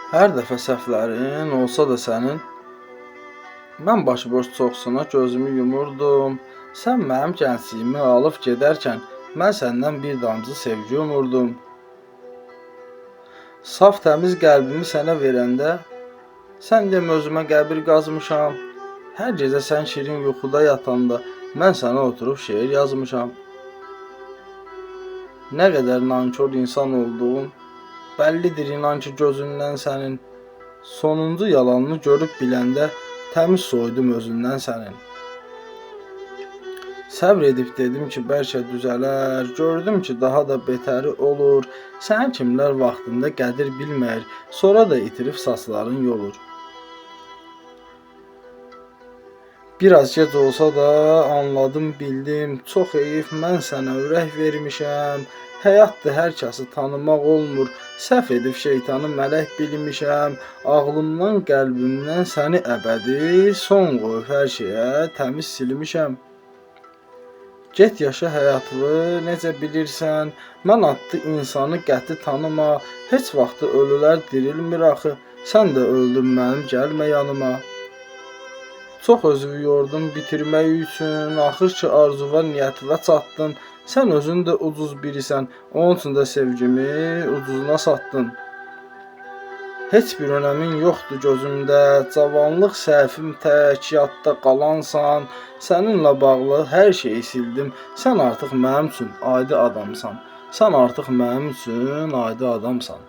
Hər dəfə səhvlərin olsa da sənin, mən başıboş çoxsuna gözümü yumurdum. Sən mənim gəncliyimi alıb gedərkən, mən səndən bir damcı sevgi umurdum. Saf təmiz qəlbimi sənə verəndə, sən demə özümə qəbir qazmışam. Hər gecə sən şirin yuxuda yatanda, mən sənə oturub şeir yazmışam. Nə qədər nankor insan olduğun bəllidir inan ki gözündən sənin. Sonuncu yalanını görüb biləndə təmiz soydum özündən sənin. Səbr edib dedim ki bəlkə düzələr, gördüm ki daha da betəri olur. Sənin kimlər vaxtında qədir bilməyir, sonra da itirib saçların yolur. Biraz gec olsa da anladım, bildim, çox heyif mən sənə ürək vermişəm. Həyatdır hər kəsi tanımaq olmur, səhv edib şeytanı mələk bilmişəm. Ağlımdan, qəlbimdən səni əbədi son qoyub hər şeyə təmiz silmişəm. Get yaşa həyatını necə bilirsən, mən adlı insanı qəti tanıma. Heç vaxtı ölülər dirilmir axı, sən də öldün mənim gəlmə yanıma. Çox özümü yordum bitirmək üçün, axır ki arzuva niyyətivə çatdın. Sən özün də ucuz birisən, onun üçün də sevgimi ucuzuna satdın. Heç bir önəmin yoxdur gözümdə, cavanlıq səhvim tək, yadda qalansan. Səninlə bağlı hər şeyi sildim, sən artıq mənim üçün adi adamsan. Sən artıq mənim üçün adi adamsan.